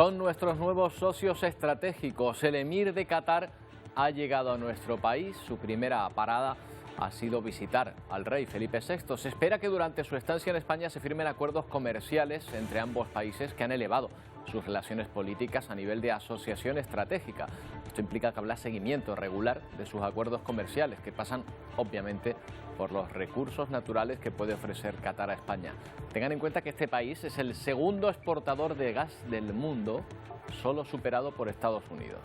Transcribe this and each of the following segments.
Son nuestros nuevos socios estratégicos. El emir de Qatar ha llegado a nuestro país. Su primera parada ha sido visitar al rey Felipe VI. Se espera que durante su estancia en España se firmen acuerdos comerciales entre ambos países que han elevado sus relaciones políticas a nivel de asociación estratégica. Esto implica que habrá seguimiento regular de sus acuerdos comerciales, que pasan obviamente por los recursos naturales que puede ofrecer Qatar a España. Tengan en cuenta que este país es el segundo exportador de gas del mundo, solo superado por Estados Unidos.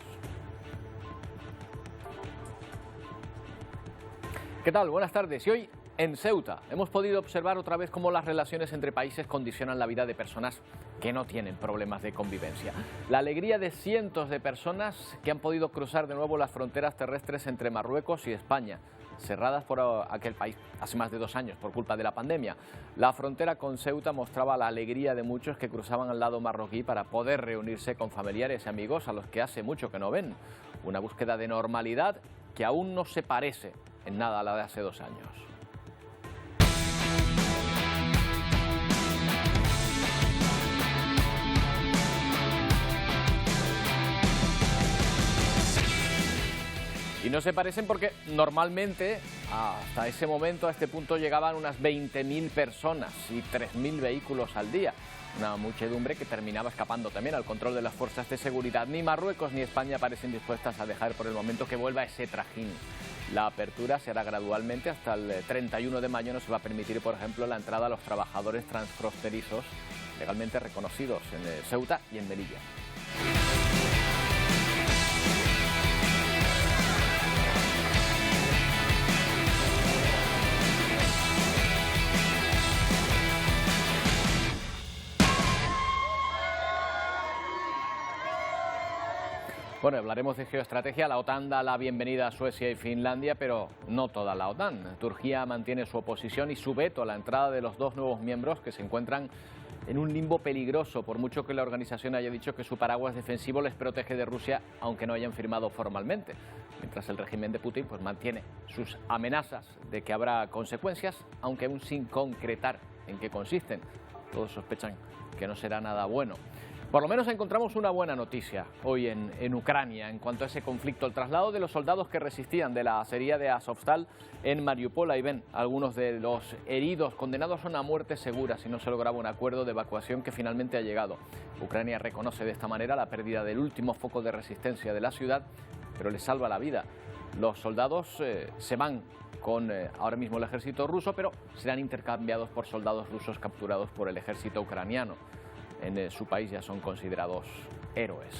¿Qué tal? Buenas tardes. Y hoy en Ceuta hemos podido observar otra vez cómo las relaciones entre países condicionan la vida de personas que no tienen problemas de convivencia. La alegría de cientos de personas que han podido cruzar de nuevo las fronteras terrestres entre Marruecos y España, cerradas por aquel país hace más de 2 años por culpa de la pandemia. La frontera con Ceuta mostraba la alegría de muchos que cruzaban al lado marroquí para poder reunirse con familiares y amigos a los que hace mucho que no ven. Una búsqueda de normalidad que aún no se parece en nada a la de hace 2 años. Y no se parecen porque normalmente hasta ese momento, a este punto, llegaban unas 20.000 personas y 3.000 vehículos al día. Una muchedumbre que terminaba escapando también al control de las fuerzas de seguridad. Ni Marruecos ni España parecen dispuestas a dejar por el momento que vuelva ese trajín. La apertura se hará gradualmente. Hasta el 31 de mayo no se va a permitir, por ejemplo, la entrada a los trabajadores transfronterizos legalmente reconocidos en Ceuta y en Melilla. Bueno, hablaremos de geoestrategia. La OTAN da la bienvenida a Suecia y Finlandia, pero no toda la OTAN. Turquía mantiene su oposición y su veto a la entrada de los 2 nuevos miembros que se encuentran en un limbo peligroso, por mucho que la organización haya dicho que su paraguas defensivo les protege de Rusia, aunque no hayan firmado formalmente. Mientras el régimen de Putin mantiene sus amenazas de que habrá consecuencias, aunque aún sin concretar en qué consisten. Todos sospechan que no será nada bueno. Por lo menos encontramos una buena noticia hoy en Ucrania en cuanto a ese conflicto, el traslado de los soldados que resistían de la acería de Azovstal en Mariupol. Ahí ven algunos de los heridos condenados a una muerte segura si no se lograba un acuerdo de evacuación que finalmente ha llegado. Ucrania reconoce de esta manera la pérdida del último foco de resistencia de la ciudad, pero le salva la vida. Los soldados se van con ahora mismo el ejército ruso, pero serán intercambiados por soldados rusos capturados por el ejército ucraniano. En su país ya son considerados héroes.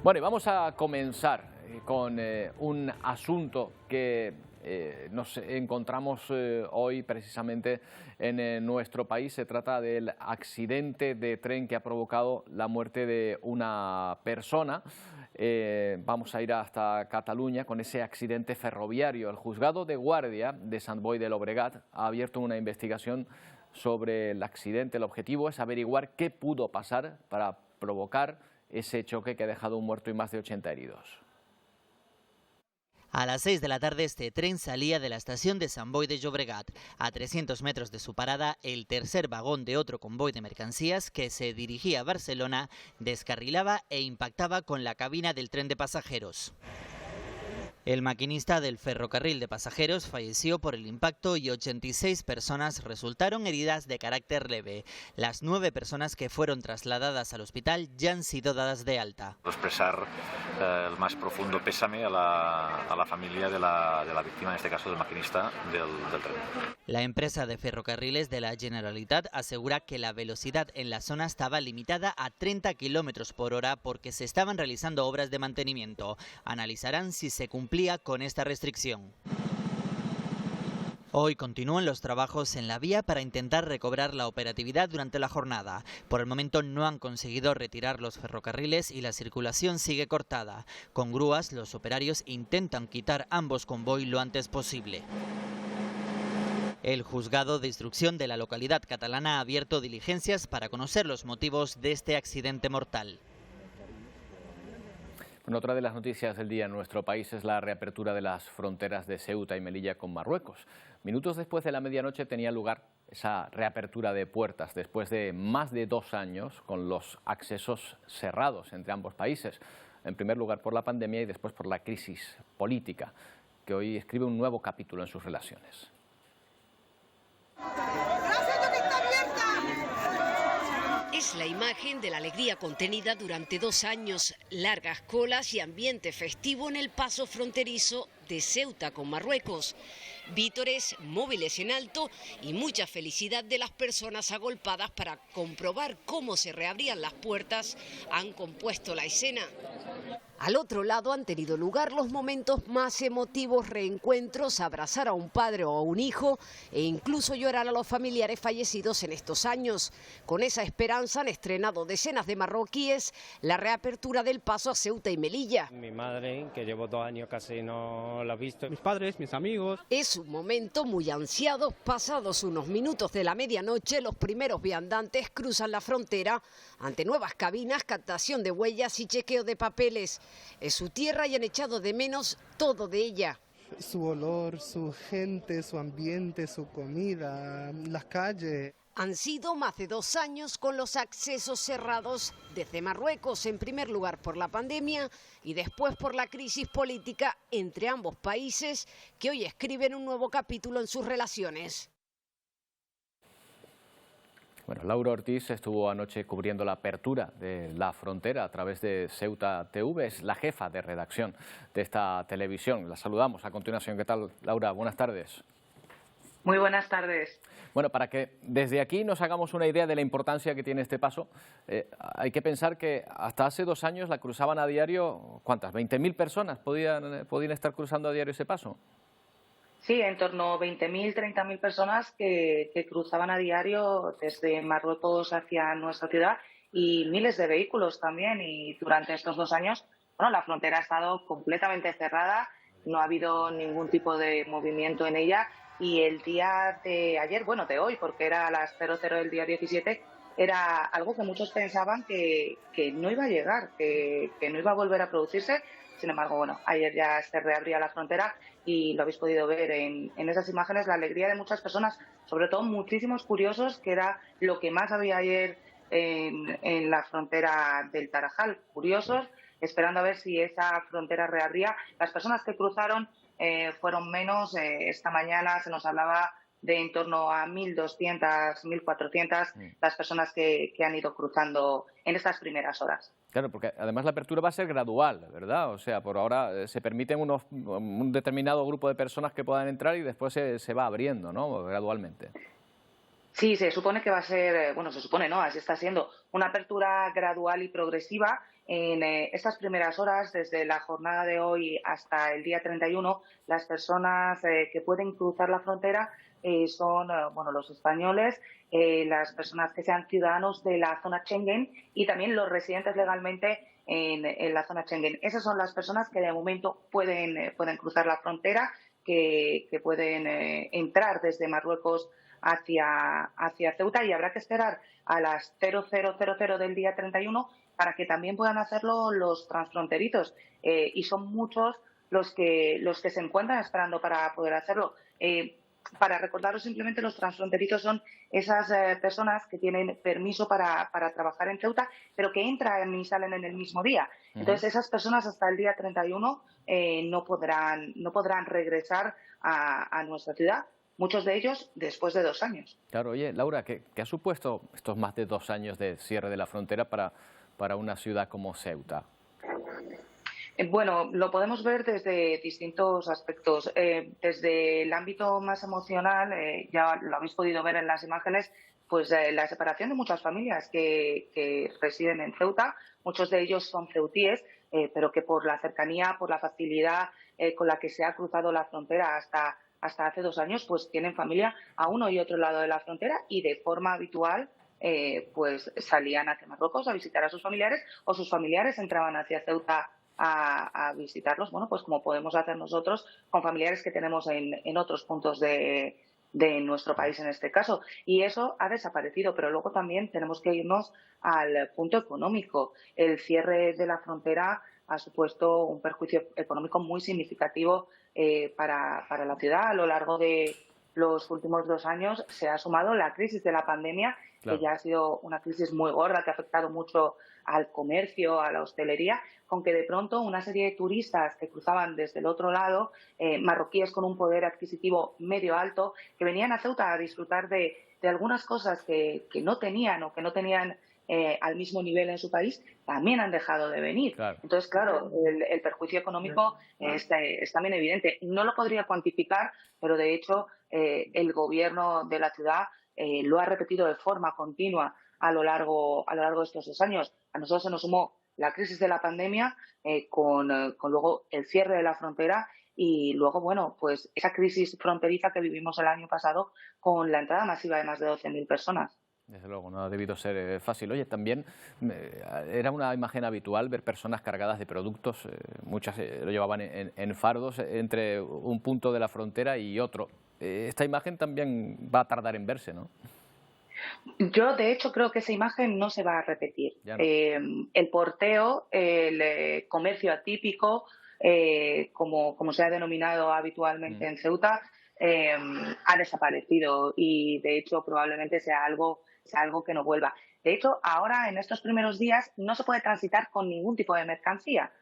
Bueno, y vamos a comenzar con un asunto que nos encontramos hoy precisamente en nuestro país. Se trata del accidente de tren que ha provocado la muerte de una persona. Vamos a ir hasta Cataluña con ese accidente ferroviario. El juzgado de guardia de Sant Boi de Llobregat ha abierto una investigación sobre el accidente. El objetivo es averiguar qué pudo pasar para provocar ese choque que ha dejado un muerto y más de 80 heridos. A las 6 de la tarde este tren salía de la estación de Sant Boi de Llobregat. A 300 metros de su parada, el tercer vagón de otro convoy de mercancías que se dirigía a Barcelona descarrilaba e impactaba con la cabina del tren de pasajeros. El maquinista del ferrocarril de pasajeros falleció por el impacto y 86 personas resultaron heridas de carácter leve. Las 9 personas que fueron trasladadas al hospital ya han sido dadas de alta. Expresar el más profundo pésame a la familia de la víctima, en este caso del maquinista del tren. La empresa de ferrocarriles de la Generalitat asegura que la velocidad en la zona estaba limitada a 30 km por hora porque se estaban realizando obras de mantenimiento. Analizarán si se cumplía con esta restricción. Hoy continúan los trabajos en la vía para intentar recobrar la operatividad durante la jornada. Por el momento no han conseguido retirar los ferrocarriles y la circulación sigue cortada. Con grúas, los operarios intentan quitar ambos convoy lo antes posible. El juzgado de instrucción de la localidad catalana ha abierto diligencias para conocer los motivos de este accidente mortal. Bueno, otra de las noticias del día en nuestro país es la reapertura de las fronteras de Ceuta y Melilla con Marruecos. Minutos después de la medianoche tenía lugar esa reapertura de puertas después de más de 2 años con los accesos cerrados entre ambos países. En primer lugar por la pandemia y después por la crisis política, que hoy escribe un nuevo capítulo en sus relaciones. Es la imagen de la alegría contenida durante 2 años, largas colas y ambiente festivo en el paso fronterizo de Ceuta con Marruecos. Vítores, móviles en alto y mucha felicidad de las personas agolpadas para comprobar cómo se reabrían las puertas han compuesto la escena. Al otro lado han tenido lugar los momentos más emotivos, reencuentros, abrazar a un padre o a un hijo e incluso llorar a los familiares fallecidos en estos años. Con esa esperanza han estrenado decenas de marroquíes la reapertura del paso a Ceuta y Melilla. Mi madre, que llevo 2 años casi no la he visto, mis padres, mis amigos. Es un momento muy ansiado. Pasados unos minutos de la medianoche, los primeros viandantes cruzan la frontera ante nuevas cabinas, captación de huellas y chequeo de papeles. Es su tierra y han echado de menos todo de ella. Su olor, su gente, su ambiente, su comida, las calles. Han sido más de 2 años con los accesos cerrados desde Marruecos, en primer lugar por la pandemia y después por la crisis política entre ambos países, que hoy escriben un nuevo capítulo en sus relaciones. Bueno, Laura Ortiz estuvo anoche cubriendo la apertura de la frontera a través de Ceuta TV, es la jefa de redacción de esta televisión. La saludamos a continuación. ¿Qué tal, Laura? Buenas tardes. Muy buenas tardes. Bueno, para que desde aquí nos hagamos una idea de la importancia que tiene este paso, hay que pensar que hasta hace 2 años la cruzaban a diario, ¿cuántas? ¿20.000 personas podían estar cruzando a diario ese paso? Sí, en torno a 20.000, 30.000 personas que cruzaban a diario desde Marruecos hacia nuestra ciudad y miles de vehículos también. Y durante estos 2 años, bueno, la frontera ha estado completamente cerrada, no ha habido ningún tipo de movimiento en ella. Y el día de ayer, bueno, de hoy, porque era a las 00 del día 17, era algo que muchos pensaban que no iba a llegar, que no iba a volver a producirse. Sin embargo, bueno, ayer ya se reabría la frontera y lo habéis podido ver en esas imágenes, la alegría de muchas personas, sobre todo muchísimos curiosos, que era lo que más había ayer en la frontera del Tarajal. Curiosos, esperando a ver si esa frontera reabría. Las personas que cruzaron fueron menos. Esta mañana se nos hablaba de en torno a 1.200, 1.400 las personas que han ido cruzando en estas primeras horas. Claro, porque además la apertura va a ser gradual, ¿verdad? O sea, por ahora se permiten un determinado grupo de personas que puedan entrar y después se va abriendo, ¿no? Gradualmente. Sí, se supone que va a ser, bueno, se supone, ¿no? Así está siendo una apertura gradual y progresiva. En estas primeras horas, desde la jornada de hoy hasta el día 31, las personas que pueden cruzar la frontera son bueno, los españoles, las personas que sean ciudadanos de la zona Schengen y también los residentes legalmente en la zona Schengen. Esas son las personas que de momento pueden cruzar la frontera, que pueden entrar desde Marruecos hacia Ceuta, y habrá que esperar a las 00:00 del día 31 para que también puedan hacerlo los transfronterizos, y son muchos los que se encuentran esperando para poder hacerlo. Para recordaros simplemente, los transfronterizos son esas personas que tienen permiso para trabajar en Ceuta, pero que entran y salen en el mismo día. Entonces, esas personas hasta el día 31 no podrán regresar a nuestra ciudad. Muchos de ellos después de 2 años. Claro, oye, Laura, ¿qué ha supuesto estos más de 2 años de cierre de la frontera para una ciudad como Ceuta? Bueno, lo podemos ver desde distintos aspectos. Desde el ámbito más emocional, ya lo habéis podido ver en las imágenes, pues la separación de muchas familias que residen en Ceuta. Muchos de ellos son ceutíes, pero que por la cercanía, por la facilidad con la que se ha cruzado la frontera hasta hace 2 años, pues tienen familia a uno y otro lado de la frontera, y de forma habitual pues salían hacia Marruecos a visitar a sus familiares, o sus familiares entraban hacia Ceuta a visitarlos, bueno, pues como podemos hacer nosotros con familiares que tenemos en otros puntos de nuestro país en este caso. Y eso ha desaparecido, pero luego también tenemos que irnos al punto económico. El cierre de la frontera ha supuesto un perjuicio económico muy significativo para la ciudad. A lo largo de los últimos 2 años se ha sumado la crisis de la pandemia, Claro. que ya ha sido una crisis muy gorda, que ha afectado mucho al comercio, a la hostelería, con que de pronto una serie de turistas que cruzaban desde el otro lado, marroquíes con un poder adquisitivo medio alto, que venían a Ceuta a disfrutar de algunas cosas que no tenían o que no tenían al mismo nivel en su país, también han dejado de venir. Claro. Entonces, claro, el perjuicio económico es también evidente. No lo podría cuantificar, pero de hecho el gobierno de la ciudad lo ha repetido de forma continua a lo largo de estos 2 años. A nosotros se nos sumó la crisis de la pandemia con luego el cierre de la frontera y luego, bueno, pues esa crisis fronteriza que vivimos el año pasado con la entrada masiva de más de 12.000 personas. Desde luego, no ha debido ser fácil. Oye, también era una imagen habitual ver personas cargadas de productos, muchas lo llevaban en fardos entre un punto de la frontera y otro. Esta imagen también va a tardar en verse, ¿no? Yo, de hecho, creo que esa imagen no se va a repetir. Ya no. El porteo, el comercio atípico, como se ha denominado habitualmente en Ceuta, ha desaparecido y, de hecho, probablemente sea algo que no vuelva. De hecho, ahora, en estos primeros días, no se puede transitar con ningún tipo de mercancía.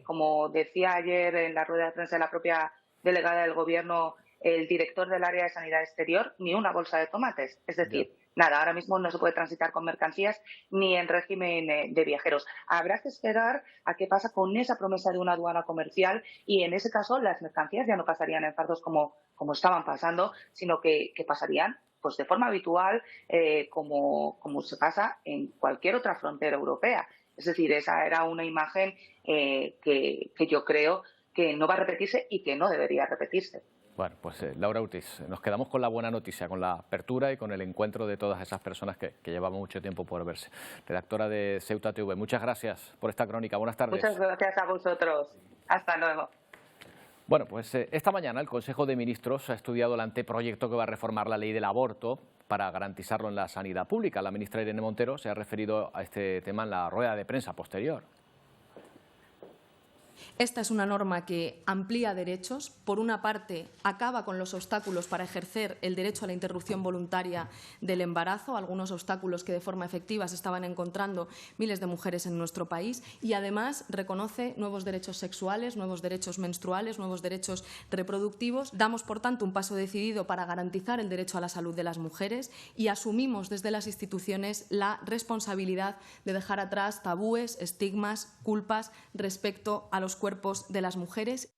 Como decía ayer en la rueda de prensa de la propia delegada del Gobierno, el director del área de Sanidad Exterior, ni una bolsa de tomates. Es decir, nada, ahora mismo no se puede transitar con mercancías ni en régimen de viajeros. Habrá que esperar a qué pasa con esa promesa de una aduana comercial y, en ese caso, las mercancías ya no pasarían en fardos como estaban pasando, sino que pasarían pues de forma habitual, como se pasa en cualquier otra frontera europea. Es decir, esa era una imagen que yo creo que no va a repetirse y que no debería repetirse. Bueno, pues Laura Ortiz, nos quedamos con la buena noticia, con la apertura y con el encuentro de todas esas personas que llevaban mucho tiempo por verse. Redactora de Ceuta TV, muchas gracias por esta crónica. Buenas tardes. Muchas gracias a vosotros. Hasta luego. Bueno, pues esta mañana el Consejo de Ministros ha estudiado el anteproyecto que va a reformar la ley del aborto para garantizarlo en la sanidad pública. La ministra Irene Montero se ha referido a este tema en la rueda de prensa posterior. Esta es una norma que amplía derechos. Por una parte, acaba con los obstáculos para ejercer el derecho a la interrupción voluntaria del embarazo, algunos obstáculos que de forma efectiva se estaban encontrando miles de mujeres en nuestro país, y además reconoce nuevos derechos sexuales, nuevos derechos menstruales, nuevos derechos reproductivos. Damos, por tanto, un paso decidido para garantizar el derecho a la salud de las mujeres y asumimos desde las instituciones la responsabilidad de dejar atrás tabúes, estigmas, culpas respecto a los cuerpos de las mujeres.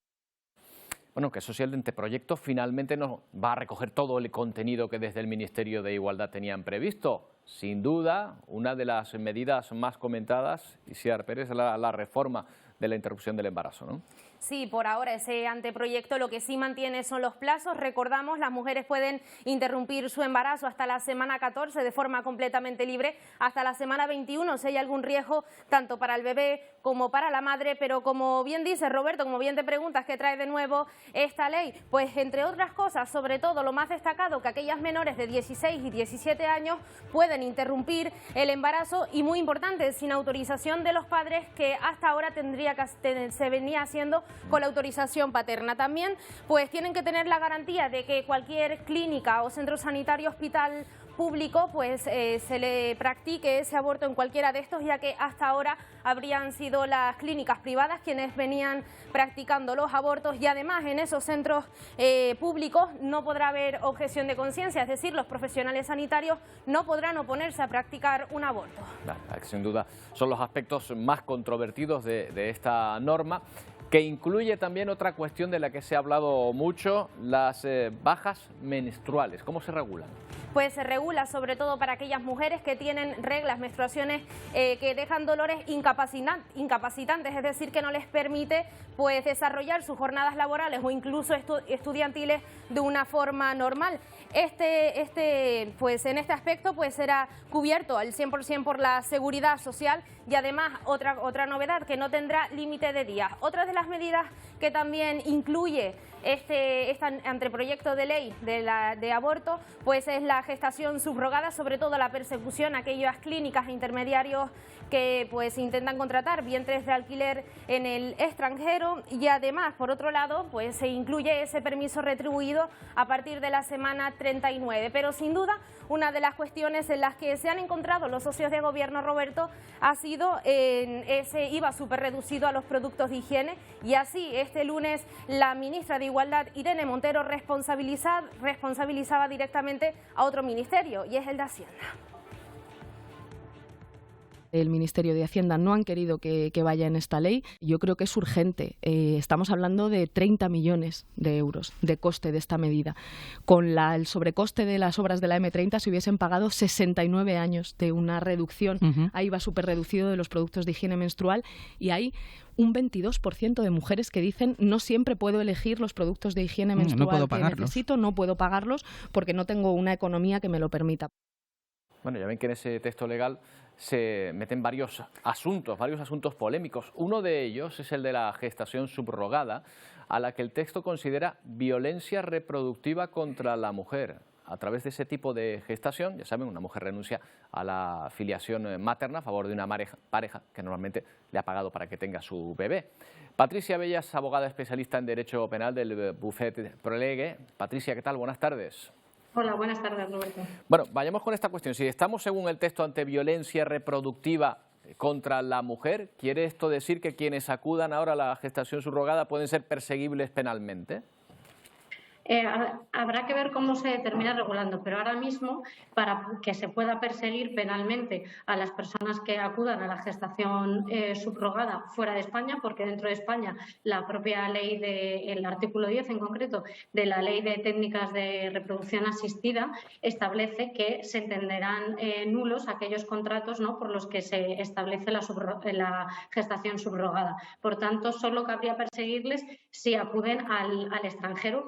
Bueno, que eso sí, el anteproyecto finalmente no va a recoger todo el contenido que desde el Ministerio de Igualdad tenían previsto. Sin duda, una de las medidas más comentadas, Isiar Pérez, es la reforma de la interrupción del embarazo, ¿no? Sí, por ahora ese anteproyecto lo que sí mantiene son los plazos. Recordamos, las mujeres pueden interrumpir su embarazo hasta la semana 14 de forma completamente libre, hasta la semana 21 si hay algún riesgo tanto para el bebé como para la madre, pero como bien dice Roberto, como bien te preguntas qué trae de nuevo esta ley, pues entre otras cosas, sobre todo lo más destacado, que aquellas menores de 16 y 17 años pueden interrumpir el embarazo y, muy importante, sin autorización de los padres, que hasta ahora se venía haciendo con la autorización paterna. También pues tienen que tener la garantía de que cualquier clínica o centro sanitario, hospital público, pues se le practique ese aborto en cualquiera de estos, ya que hasta ahora habrían sido las clínicas privadas quienes venían practicando los abortos, y además en esos centros públicos no podrá haber objeción de conciencia, es decir, los profesionales sanitarios no podrán oponerse a practicar un aborto. Claro, sin duda son los aspectos más controvertidos de esta norma, que incluye también otra cuestión de la que se ha hablado mucho, las bajas menstruales. ¿Cómo se regulan? Pues se regula sobre todo para aquellas mujeres que tienen reglas, menstruaciones que dejan dolores incapacitantes, es decir, que no les permite pues desarrollar sus jornadas laborales o incluso estudiantiles de una forma normal. Pues en este aspecto pues será cubierto al 100% por la Seguridad Social, y además otra novedad, que no tendrá límite de días. Otra de las medidas que también incluye este anteproyecto de ley de aborto pues es la la gestación subrogada, sobre todo la persecución a aquellas clínicas e intermediarios que pues intentan contratar vientres de alquiler en el extranjero, y además, por otro lado, pues se incluye ese permiso retribuido a partir de la semana 39. Pero sin duda, una de las cuestiones en las que se han encontrado los socios de gobierno, Roberto, ha sido en ese IVA superreducido a los productos de higiene, y así este lunes la ministra de Igualdad, Irene Montero, responsabilizaba directamente a otro ministerio, y es el de Hacienda. El Ministerio de Hacienda no han querido que vaya en esta ley. Yo creo que es urgente. Estamos hablando de 30 millones de euros de coste de esta medida. Con el sobrecoste de las obras de la M30 se hubiesen pagado 69 años de una reducción a IVA superreducido de los productos de higiene menstrual, y hay un 22% de mujeres que dicen no siempre puedo elegir los productos de higiene menstrual que necesito, no puedo pagarlos porque no tengo una economía que me lo permita. Bueno, ya ven que en ese texto legal se meten varios asuntos polémicos. Uno de ellos es el de la gestación subrogada, a la que el texto considera violencia reproductiva contra la mujer. A través de ese tipo de gestación, ya saben, una mujer renuncia a la filiación materna a favor de una pareja que normalmente le ha pagado para que tenga su bebé. Patricia Bellas, abogada especialista en Derecho Penal del Bufet Prolegue. Patricia, ¿qué tal? Buenas tardes. Hola, buenas tardes, Roberto. Bueno, vayamos con esta cuestión. Si estamos, según el texto, ante violencia reproductiva contra la mujer, ¿quiere esto decir que quienes acudan ahora a la gestación subrogada pueden ser perseguibles penalmente? Habrá que ver cómo se termina regulando, pero ahora mismo, para que se pueda perseguir penalmente a las personas que acudan a la gestación subrogada fuera de España, porque dentro de España la propia ley el artículo 10 en concreto de la Ley de Técnicas de Reproducción Asistida establece que se entenderán nulos aquellos contratos, ¿no?, por los que se establece la gestación subrogada. Por tanto, solo cabría perseguirles si acuden al extranjero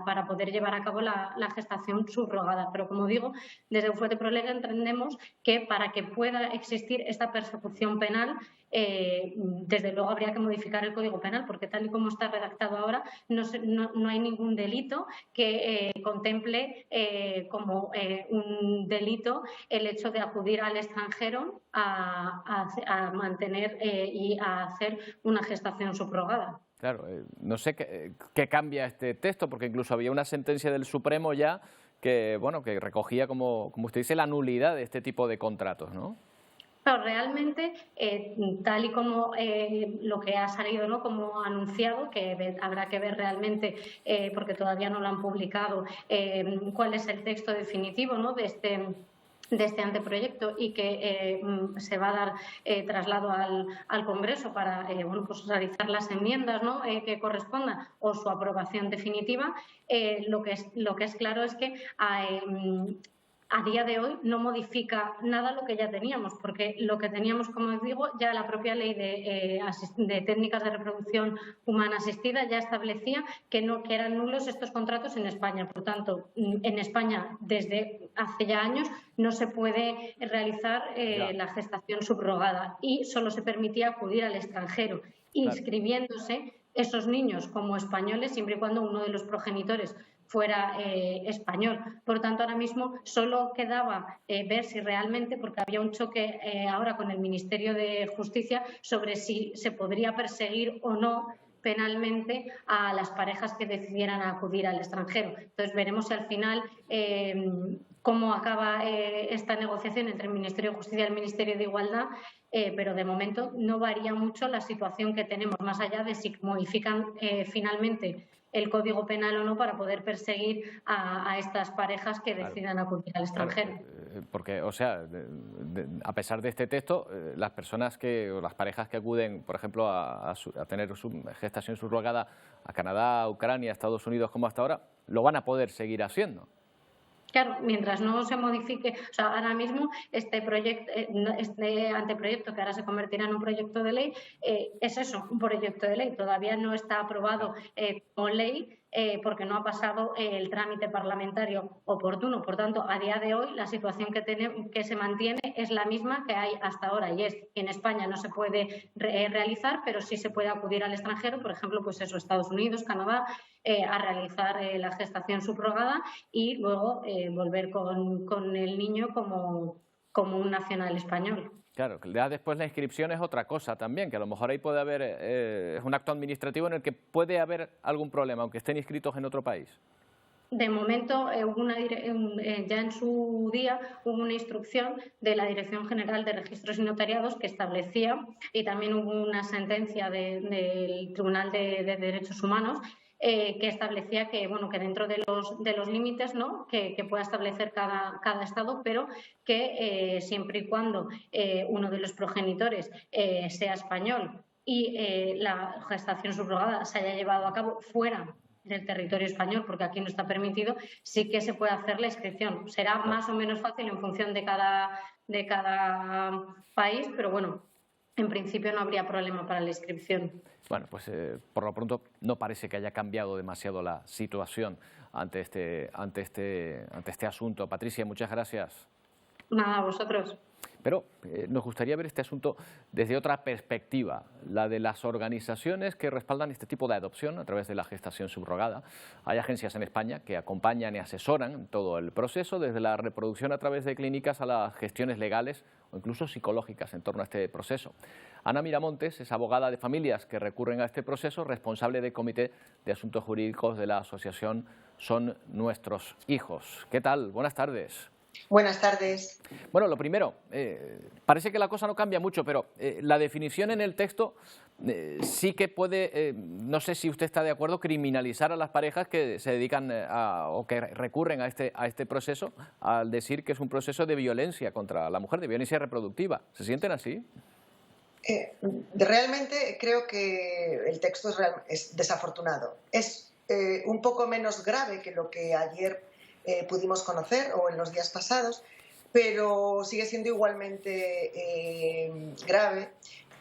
para poder llevar a cabo la gestación subrogada. Pero, como digo, desde Bufet Prolegue entendemos que para que pueda existir esta persecución penal, desde luego habría que modificar el Código Penal, porque tal y como está redactado ahora no hay ningún delito que contemple como un delito el hecho de acudir al extranjero a mantener y a hacer una gestación subrogada. Claro, no sé qué cambia este texto, porque incluso había una sentencia del Supremo ya que, bueno, que recogía, como usted dice, la nulidad de este tipo de contratos, ¿no? Pero realmente, tal y como lo que ha salido, ¿no?, como anunciado, que habrá que ver realmente, porque todavía no lo han publicado, cuál es el texto definitivo, ¿no?, de este anteproyecto, y que se va a dar traslado al Congreso para pues realizar las enmiendas, ¿no?, que correspondan, o su aprobación definitiva. Lo que es claro es que a día de hoy no modifica nada lo que ya teníamos, porque lo que teníamos, como os digo, ya la propia ley de técnicas de reproducción humana asistida ya establecía que eran nulos estos contratos en España. Por tanto, en España desde hace ya años no se puede realizar la gestación subrogada, y solo se permitía acudir al extranjero, inscribiéndose esos niños como españoles siempre y cuando uno de los progenitores fuera español. Por tanto, ahora mismo solo quedaba ver si realmente, porque había un choque ahora con el Ministerio de Justicia sobre si se podría perseguir o no penalmente a las parejas que decidieran acudir al extranjero. Entonces, veremos si al final cómo acaba esta negociación entre el Ministerio de Justicia y el Ministerio de Igualdad, pero de momento no varía mucho la situación que tenemos, más allá de si modifican finalmente el Código Penal o no para poder perseguir a estas parejas que decidan acudir al extranjero. Porque, o sea, a pesar de este texto, las personas o las parejas que acuden, por ejemplo, a tener su gestación subrogada a Canadá, Ucrania, Estados Unidos, como hasta ahora, lo van a poder seguir haciendo. Claro, mientras no se modifique, o sea, ahora mismo este anteproyecto, que ahora se convertirá en un proyecto de ley, es eso, un proyecto de ley. Todavía no está aprobado como ley porque no ha pasado el trámite parlamentario oportuno. Por tanto, a día de hoy la situación que se mantiene es la misma que hay hasta ahora, y es que en España no se puede realizar, pero sí se puede acudir al extranjero, por ejemplo, pues eso, Estados Unidos, Canadá, a realizar la gestación subrogada y luego volver con el niño como un nacional español. Claro, que ya después la inscripción es otra cosa también, que a lo mejor ahí puede haber, es un acto administrativo en el que puede haber algún problema, aunque estén inscritos en otro país. De momento, ya en su día hubo una instrucción de la Dirección General de Registros y Notariados que establecía, y también hubo una sentencia del Tribunal de Derechos Humanos que establecía que, bueno, que dentro de los límites, ¿no?, que pueda establecer cada Estado, pero que siempre y cuando uno de los progenitores sea español y la gestación subrogada se haya llevado a cabo fuera del territorio español, porque aquí no está permitido, sí que se puede hacer la inscripción. Será más o menos fácil en función de cada país, pero bueno, en principio no habría problema para la inscripción. Bueno, pues por lo pronto no parece que haya cambiado demasiado la situación ante este asunto. Patricia, muchas gracias. Nada, a vosotros. Pero nos gustaría ver este asunto desde otra perspectiva, la de las organizaciones que respaldan este tipo de adopción a través de la gestación subrogada. Hay agencias en España que acompañan y asesoran todo el proceso, desde la reproducción a través de clínicas a las gestiones legales o incluso psicológicas en torno a este proceso. Ana Miramontes es abogada de familias que recurren a este proceso, responsable del Comité de Asuntos Jurídicos de la asociación Son Nuestros Hijos. ¿Qué tal? Buenas tardes. Buenas tardes. Bueno, lo primero, parece que la cosa no cambia mucho, pero la definición en el texto sí que puede, no sé si usted está de acuerdo, criminalizar a las parejas que se dedican o que recurren a este proceso al decir que es un proceso de violencia contra la mujer, de violencia reproductiva. ¿Se sienten así? Realmente creo que el texto es desafortunado. Es un poco menos grave que lo que ayer pudimos conocer o en los días pasados, pero sigue siendo igualmente grave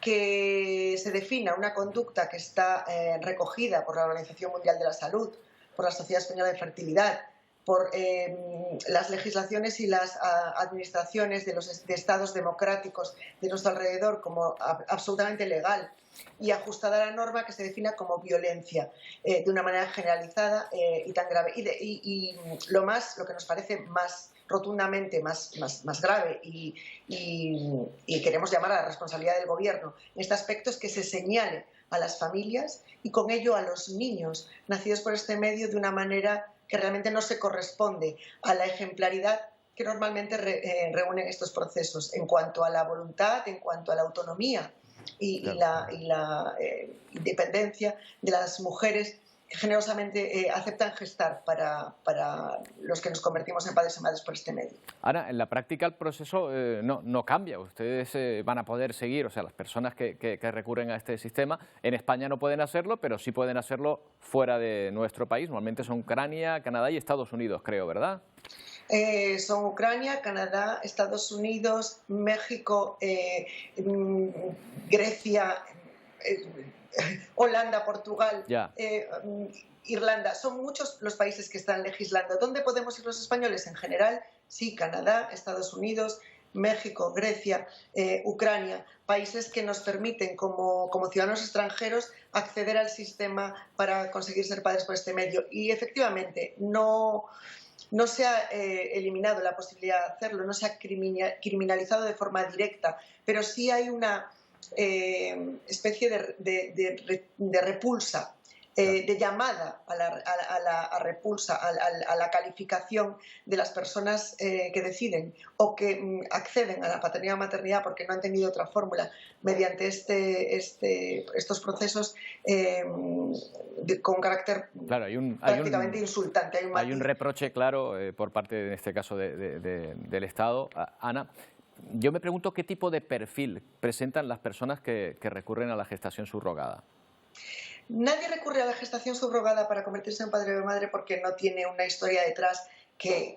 que se defina una conducta que está recogida por la Organización Mundial de la Salud, por la Sociedad Española de Fertilidad, por las legislaciones y las administraciones de estados democráticos de nuestro alrededor como absolutamente legal y ajustada a la norma, que se defina como violencia de una manera generalizada y tan grave. Y lo que nos parece más rotundamente más grave y queremos llamar a la responsabilidad del Gobierno en este aspecto es que se señale a las familias y con ello a los niños nacidos por este medio de una manera que realmente no se corresponde a la ejemplaridad que normalmente reúnen estos procesos en cuanto a la voluntad, en cuanto a la autonomía y la independencia de las mujeres que generosamente aceptan gestar para los que nos convertimos en padres y madres por este medio. Ahora, en la práctica el proceso no cambia. Ustedes van a poder seguir, o sea, las personas que recurren a este sistema en España no pueden hacerlo, pero sí pueden hacerlo fuera de nuestro país. Normalmente son Ucrania, Canadá y Estados Unidos, creo, ¿verdad? Son Ucrania, Canadá, Estados Unidos, México, Grecia, Holanda, Portugal, Irlanda. Son muchos los países que están legislando. ¿Dónde podemos ir los españoles? En general, sí, Canadá, Estados Unidos, México, Grecia, Ucrania, países que nos permiten como ciudadanos extranjeros acceder al sistema para conseguir ser padres por este medio. Y efectivamente, no se ha eliminado la posibilidad de hacerlo, no se ha criminalizado de forma directa, pero sí hay una especie de repulsa, de llamada a la repulsa, a la calificación de las personas que deciden o que acceden a la paternidad o maternidad porque no han tenido otra fórmula mediante estos procesos con carácter prácticamente insultante. Hay un reproche claro por parte, en este caso, del Estado. Ana, yo me pregunto qué tipo de perfil presentan las personas que recurren a la gestación subrogada. Nadie recurre a la gestación subrogada para convertirse en padre o madre porque no tiene una historia detrás que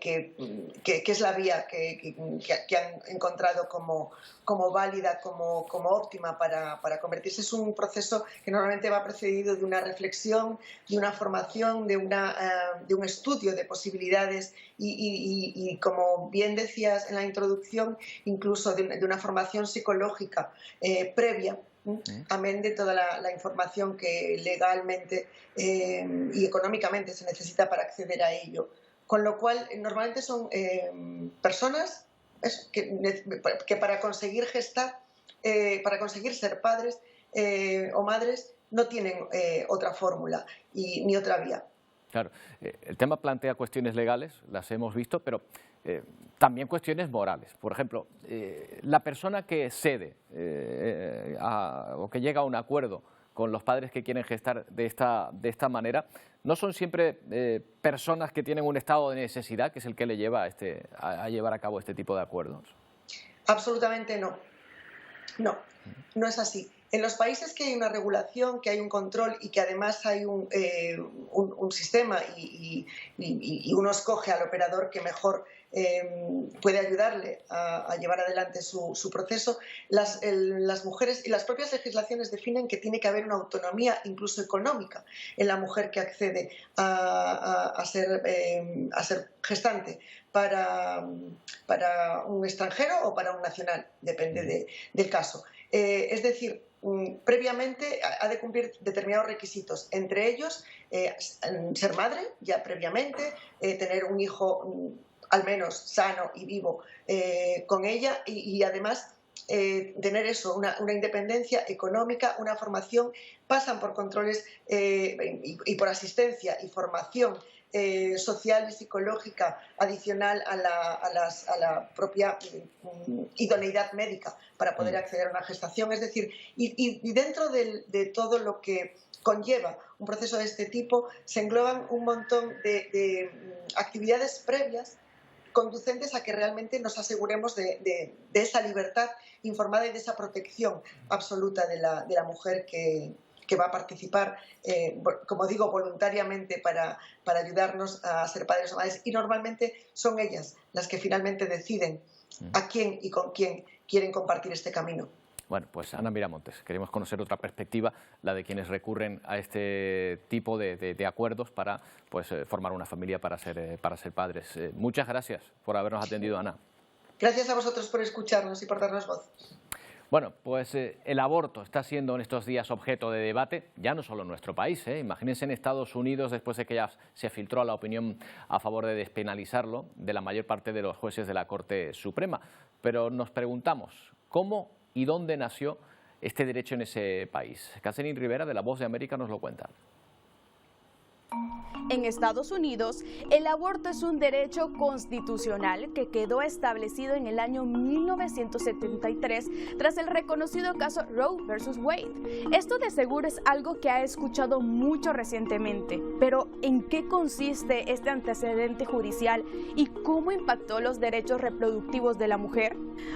es la vía que han encontrado como válida, como óptima para convertirse. Es un proceso que normalmente va precedido de una reflexión, de una formación, de un estudio de posibilidades y como bien decías en la introducción, incluso de una formación psicológica previa amén de toda la información que legalmente y económicamente se necesita para acceder a ello. Con lo cual, normalmente son personas que para conseguir gestar, para conseguir ser padres o madres, no tienen otra fórmula ni otra vía. Claro, el tema plantea cuestiones legales, las hemos visto, pero también cuestiones morales. Por ejemplo, la persona que cede o que llega a un acuerdo con los padres que quieren gestar de esta manera, no son siempre personas que tienen un estado de necesidad, que es el que le lleva a llevar a cabo este tipo de acuerdos. Absolutamente no. No es así. En los países que hay una regulación, que hay un control y que además hay un sistema y uno escoge al operador que mejor puede ayudarle a llevar adelante su proceso, las mujeres y las propias legislaciones definen que tiene que haber una autonomía incluso económica en la mujer que accede a ser gestante para un extranjero o para un nacional, depende del caso. Es decir, previamente ha de cumplir determinados requisitos, entre ellos ser madre ya previamente, tener un hijo al menos sano y vivo con ella y además tener eso, una independencia económica, una formación, pasan por controles y por asistencia y formación social y psicológica adicional a la propia idoneidad médica para poder acceder a una gestación. Es decir, y dentro de todo lo que conlleva un proceso de este tipo se engloban un montón de actividades previas conducentes a que realmente nos aseguremos de esa libertad informada y de esa protección absoluta de la mujer que va a participar, como digo, voluntariamente para ayudarnos a ser padres o madres. Y normalmente son ellas las que finalmente deciden a quién y con quién quieren compartir este camino. Bueno, pues Ana Miramontes, queremos conocer otra perspectiva, la de quienes recurren a este tipo de acuerdos para formar una familia, para ser padres. Muchas gracias por habernos atendido, Ana. Gracias a vosotros por escucharnos y por darnos voz. Bueno, pues el aborto está siendo en estos días objeto de debate, ya no solo en nuestro país. Imagínense en Estados Unidos, después de que ya se filtró la opinión a favor de despenalizarlo de la mayor parte de los jueces de la Corte Suprema. Pero nos preguntamos, ¿cómo y dónde nació este derecho en ese país? Catherine Rivera, de La Voz de América, nos lo cuenta. En Estados Unidos, el aborto es un derecho constitucional que quedó establecido en el año 1973 tras el reconocido caso Roe versus Wade. Esto de seguro es algo que ha escuchado mucho recientemente, pero ¿en qué consiste este antecedente judicial y cómo impactó los derechos reproductivos de la mujer?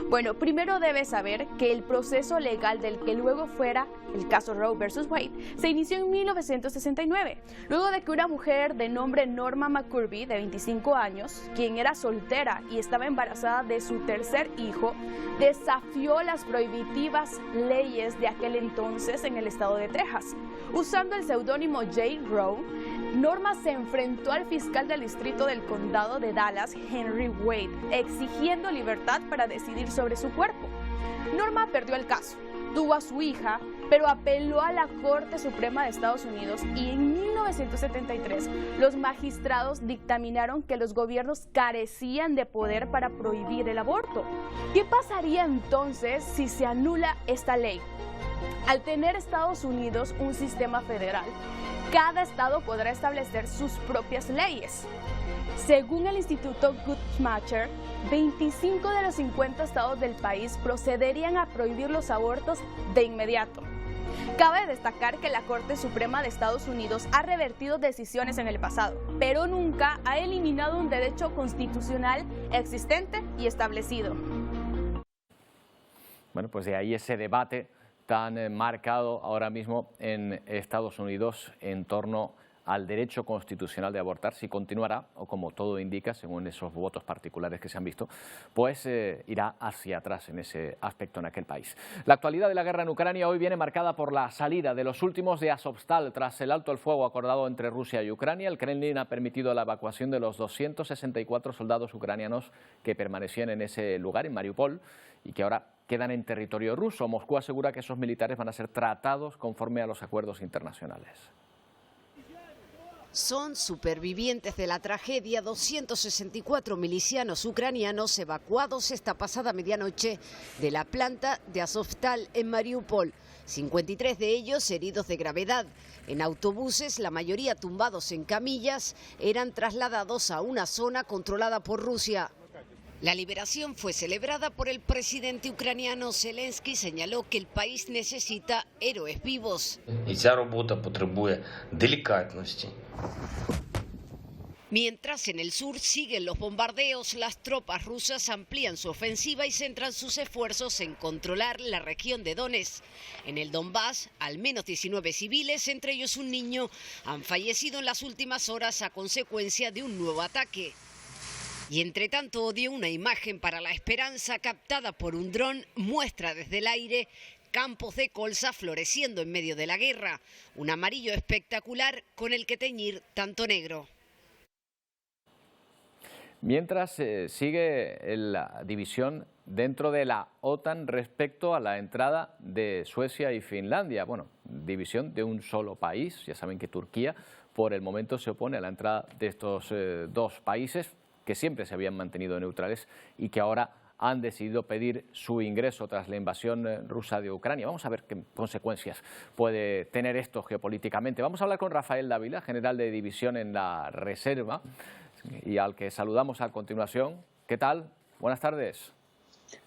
Bueno, primero debes saber que el proceso legal del que luego fuera el caso Roe versus Wade se inició en 1969, luego de que una mujer de nombre Norma McCurby, de 25 años, quien era soltera y estaba embarazada de su tercer hijo, desafió las prohibitivas leyes de aquel entonces en el estado de Texas. Usando el seudónimo Jane Roe, Norma se enfrentó al fiscal del distrito del condado de Dallas, Henry Wade, exigiendo libertad para decidir sobre su cuerpo. Norma perdió el caso, tuvo a su hija, pero apeló a la Corte Suprema de Estados Unidos y en 1973 los magistrados dictaminaron que los gobiernos carecían de poder para prohibir el aborto. ¿Qué pasaría entonces si se anula esta ley? Al tener Estados Unidos un sistema federal, cada estado podrá establecer sus propias leyes. Según el Instituto Guttmacher, 25 de los 50 estados del país procederían a prohibir los abortos de inmediato. Cabe destacar que la Corte Suprema de Estados Unidos ha revertido decisiones en el pasado, pero nunca ha eliminado un derecho constitucional existente y establecido. Bueno, pues de ahí ese debate tan marcado ahora mismo en Estados Unidos en torno al derecho constitucional de abortar, si continuará, o como todo indica, según esos votos particulares que se han visto, pues irá hacia atrás en ese aspecto en aquel país. La actualidad de la guerra en Ucrania hoy viene marcada por la salida de los últimos de Azovstal tras el alto el fuego acordado entre Rusia y Ucrania. El Kremlin ha permitido la evacuación de los 264 soldados ucranianos que permanecían en ese lugar, en Mariupol, y que ahora quedan en territorio ruso. Moscú asegura que esos militares van a ser tratados conforme a los acuerdos internacionales. Son supervivientes de la tragedia 264 milicianos ucranianos evacuados esta pasada medianoche de la planta de Azovstal en Mariupol. 53 de ellos heridos de gravedad. En autobuses, la mayoría tumbados en camillas, eran trasladados a una zona controlada por Rusia. La liberación fue celebrada por el presidente ucraniano. Zelensky señaló que el país necesita héroes vivos. Mientras en el sur siguen los bombardeos, las tropas rusas amplían su ofensiva y centran sus esfuerzos en controlar la región de Donetsk. En el Donbass, al menos 19 civiles, entre ellos un niño, han fallecido en las últimas horas a consecuencia de un nuevo ataque. Y entre tanto odio, una imagen para la esperanza captada por un dron muestra desde el aire campos de colza floreciendo en medio de la guerra. Un amarillo espectacular con el que teñir tanto negro. Mientras sigue la división dentro de la OTAN respecto a la entrada de Suecia y Finlandia. Bueno, división de un solo país. Ya saben que Turquía por el momento se opone a la entrada de estos dos países que siempre se habían mantenido neutrales y que ahora han decidido pedir su ingreso tras la invasión rusa de Ucrania. Vamos a ver qué consecuencias puede tener esto geopolíticamente. Vamos a hablar con Rafael Dávila, general de división en la Reserva, y al que saludamos a continuación. ¿Qué tal? Buenas tardes.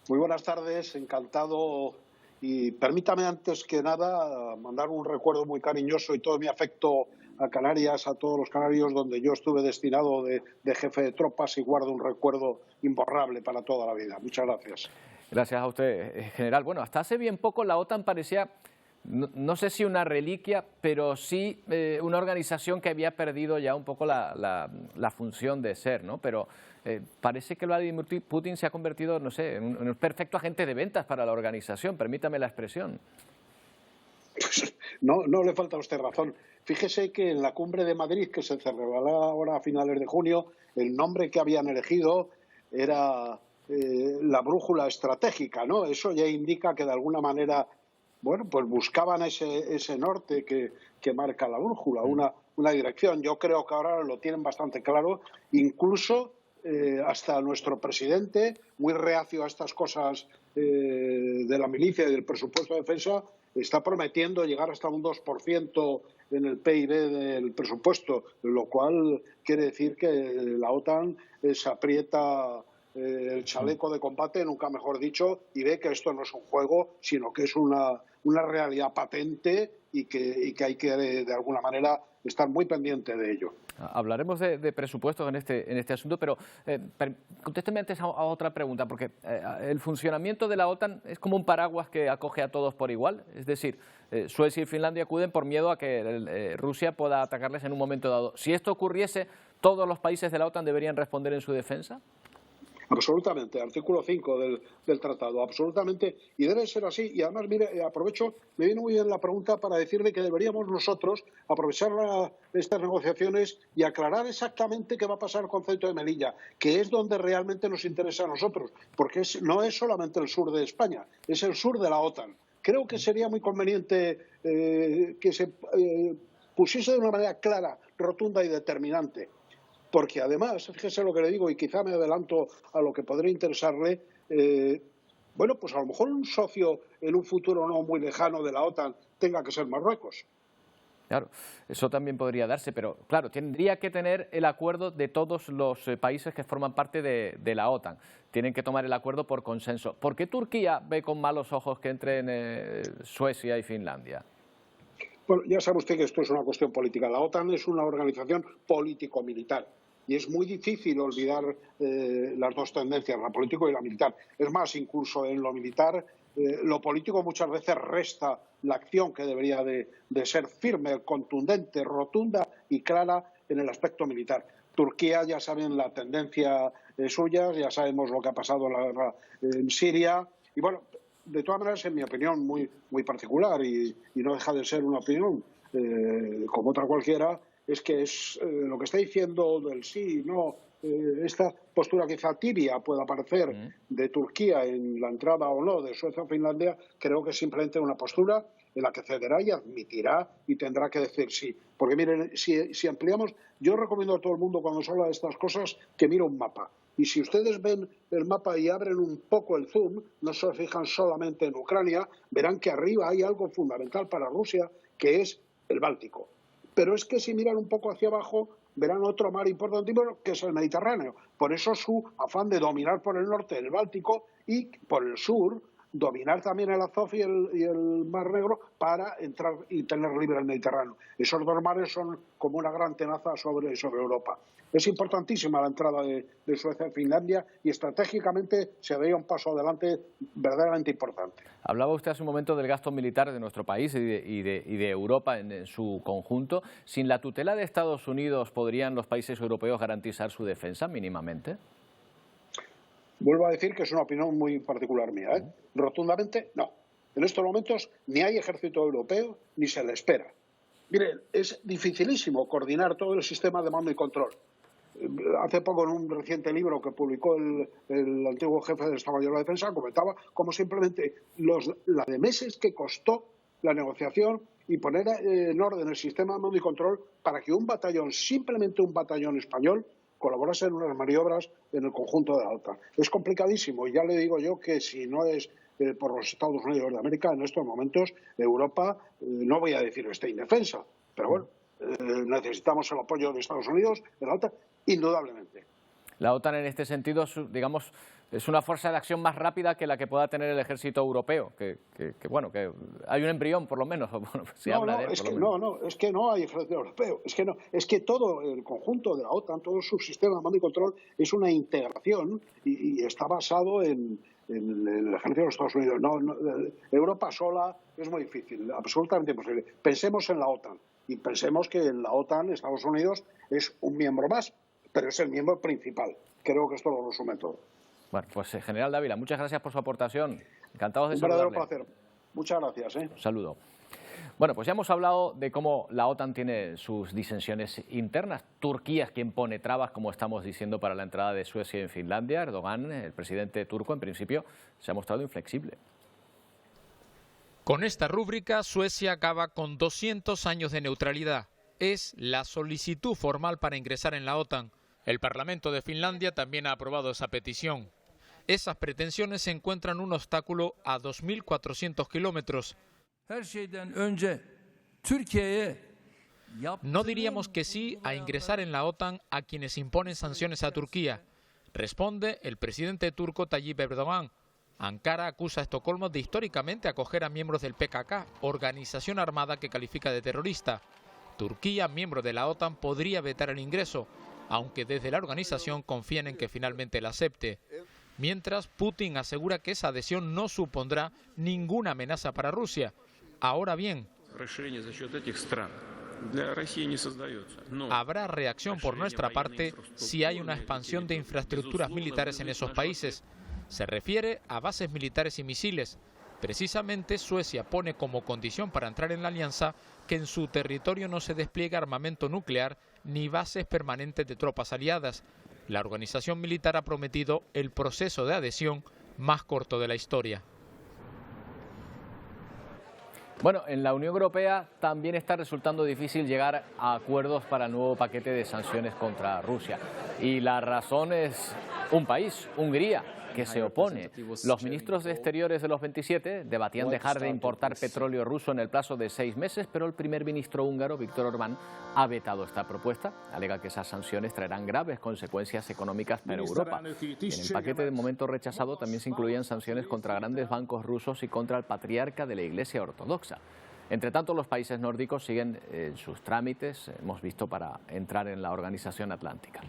Muy buenas tardes, encantado. Y permítame antes que nada mandar un recuerdo muy cariñoso y todo mi afecto a Canarias, a todos los canarios donde yo estuve destinado de jefe de tropas y guardo un recuerdo imborrable para toda la vida. Muchas gracias. Gracias a usted, general. Bueno, hasta hace bien poco la OTAN parecía, no sé si una reliquia, pero sí una organización que había perdido ya un poco la función de ser, ¿no? Pero parece que Vladimir Putin se ha convertido, no sé, en un perfecto agente de ventas para la organización, permítame la expresión. No le falta a usted razón. Fíjese que en la cumbre de Madrid, que se celebrará ahora a finales de junio, el nombre que habían elegido era la brújula estratégica, ¿no? Eso ya indica que de alguna manera, bueno, pues buscaban ese norte que marca la brújula, una dirección. Yo creo que ahora lo tienen bastante claro, incluso hasta nuestro presidente, muy reacio a estas cosas de la milicia y del presupuesto de defensa, está prometiendo llegar hasta un 2% en el PIB del presupuesto, lo cual quiere decir que la OTAN se aprieta el chaleco de combate, nunca mejor dicho, y ve que esto no es un juego, sino que es una realidad patente y que hay que, de alguna manera, estar muy pendiente de ello. Hablaremos de presupuestos en este asunto, pero contésteme antes a otra pregunta, porque el funcionamiento de la OTAN es como un paraguas que acoge a todos por igual. Es decir, Suecia y Finlandia acuden por miedo a que Rusia pueda atacarles en un momento dado. Si esto ocurriese, ¿todos los países de la OTAN deberían responder en su defensa? Absolutamente, artículo 5 del tratado, absolutamente, y debe ser así. Y además, mire, aprovecho, me viene muy bien la pregunta para decirle que deberíamos nosotros aprovechar estas negociaciones y aclarar exactamente qué va a pasar con el concepto de Melilla, que es donde realmente nos interesa a nosotros, porque no es solamente el sur de España, es el sur de la OTAN. Creo que sería muy conveniente que se pusiese de una manera clara, rotunda y determinante. Porque además, fíjese lo que le digo, y quizá me adelanto a lo que podría interesarle, bueno, pues a lo mejor un socio en un futuro no muy lejano de la OTAN tenga que ser Marruecos. Claro, eso también podría darse, pero claro, tendría que tener el acuerdo de todos los países que forman parte de la OTAN. Tienen que tomar el acuerdo por consenso. ¿Por qué Turquía ve con malos ojos que entren Suecia y Finlandia? Bueno, ya sabe usted que esto es una cuestión política. La OTAN es una organización político-militar. Y es muy difícil olvidar las dos tendencias, la política y la militar. Es más, incluso en lo militar, lo político muchas veces resta la acción que debería de ser firme, contundente, rotunda y clara en el aspecto militar. Turquía, ya saben la tendencia suya, ya sabemos lo que ha pasado en la guerra en Siria. Y bueno, de todas maneras, en mi opinión muy particular, y no deja de ser una opinión como otra cualquiera, es que es lo que está diciendo del sí y no esta postura quizá tibia pueda parecer de Turquía en la entrada o no de Suecia o Finlandia, creo que es simplemente una postura en la que cederá y admitirá y tendrá que decir sí. Porque miren, si ampliamos, yo recomiendo a todo el mundo cuando se habla de estas cosas que mire un mapa. Y si ustedes ven el mapa y abren un poco el zoom, no se fijan solamente en Ucrania, verán que arriba hay algo fundamental para Rusia, que es el Báltico. Pero es que si miran un poco hacia abajo, verán otro mar importantísimo, que es el Mediterráneo. Por eso su afán de dominar por el norte el Báltico y por el sur dominar también el Azov y el Mar Negro para entrar y tener libre el Mediterráneo. Esos dos mares son como una gran tenaza sobre Europa. Es importantísima la entrada de Suecia y Finlandia y estratégicamente se daría un paso adelante verdaderamente importante. Hablaba usted hace un momento del gasto militar de nuestro país y de Europa en su conjunto. ¿Sin la tutela de Estados Unidos podrían los países europeos garantizar su defensa mínimamente? Vuelvo a decir que es una opinión muy particular mía, ¿eh? Rotundamente no. En estos momentos ni hay ejército europeo ni se le espera. Miren, es dificilísimo coordinar todo el sistema de mando y control. Hace poco, en un reciente libro que publicó el antiguo jefe del Estado Mayor de la Defensa, comentaba cómo simplemente la de meses que costó la negociación y poner en orden el sistema de mando y control para que un batallón, simplemente un batallón español, colaborase en unas maniobras en el conjunto de la OTAN. Es complicadísimo y ya le digo yo que si no es por los Estados Unidos de América, en estos momentos Europa, no voy a decir esté indefensa, pero bueno, necesitamos el apoyo de Estados Unidos en la OTAN, indudablemente. La OTAN en este sentido, digamos, es una fuerza de acción más rápida que la que pueda tener el ejército europeo, que hay un embrión por lo menos. Bueno, si habla de él, es que no hay ejército europeo, es que todo el conjunto de la OTAN, todo su sistema de mando y control es una integración y está basado en el ejército de los Estados Unidos. Europa sola es muy difícil, absolutamente imposible. Pensemos en la OTAN y pensemos que en la OTAN Estados Unidos es un miembro más, pero es el miembro principal. Creo que esto lo resume todo. Bueno, pues General Dávila, muchas gracias por su aportación. Encantados de saludarle. Un verdadero placer. Muchas gracias. Un saludo. Bueno, pues ya hemos hablado de cómo la OTAN tiene sus disensiones internas. Turquía es quien pone trabas, como estamos diciendo, para la entrada de Suecia en Finlandia. Erdogan, el presidente turco, en principio, se ha mostrado inflexible. Con esta rúbrica, Suecia acaba con 200 años de neutralidad. Es la solicitud formal para ingresar en la OTAN. El Parlamento de Finlandia también ha aprobado esa petición. Esas pretensiones encuentran un obstáculo a 2.400 kilómetros. No diríamos que sí a ingresar en la OTAN a quienes imponen sanciones a Turquía, responde el presidente turco Tayyip Erdogan. Ankara acusa a Estocolmo de históricamente acoger a miembros del PKK, organización armada que califica de terrorista. Turquía, miembro de la OTAN, podría vetar el ingreso, aunque desde la organización confían en que finalmente la acepte. Mientras, Putin asegura que esa adhesión no supondrá ninguna amenaza para Rusia. Ahora bien, habrá reacción por nuestra parte si hay una expansión de infraestructuras militares en esos países. Se refiere a bases militares y misiles. Precisamente, Suecia pone como condición para entrar en la alianza que en su territorio no se despliegue armamento nuclear ni bases permanentes de tropas aliadas. La organización militar ha prometido el proceso de adhesión más corto de la historia. Bueno, en la Unión Europea también está resultando difícil llegar a acuerdos para el nuevo paquete de sanciones contra Rusia. Y la razón es un país, Hungría, que se opone. Los ministros de Exteriores de los 27 debatían dejar de importar petróleo ruso en el plazo de 6 meses, pero el primer ministro húngaro, Viktor Orbán, ha vetado esta propuesta. Alega que esas sanciones traerán graves consecuencias económicas para Europa. En el paquete de momento rechazado también se incluían sanciones contra grandes bancos rusos y contra el patriarca de la Iglesia Ortodoxa. Entre tanto, los países nórdicos siguen sus trámites, hemos visto, para entrar en la Organización Atlántica.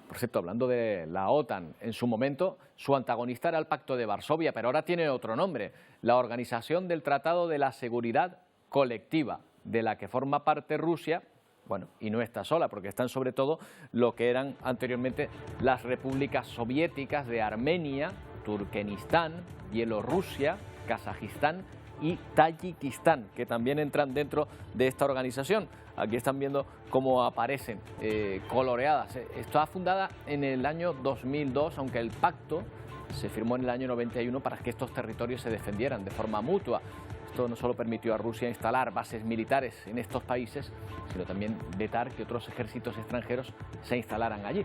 Por cierto, hablando de la OTAN, en su momento su antagonista era el Pacto de Varsovia, pero ahora tiene otro nombre, la Organización del Tratado de la Seguridad Colectiva, de la que forma parte Rusia. Bueno, y no está sola, porque están sobre todo lo que eran anteriormente las repúblicas soviéticas de Armenia, Turkmenistán, Bielorrusia Kazajistán y Tayikistán, que también entran dentro de esta organización. Aquí están viendo cómo aparecen coloreadas. Está fundada en el año 2002, aunque el pacto se firmó en el año 91 para que estos territorios se defendieran de forma mutua. Esto no solo permitió a Rusia instalar bases militares en estos países, sino también vetar que otros ejércitos extranjeros se instalaran allí.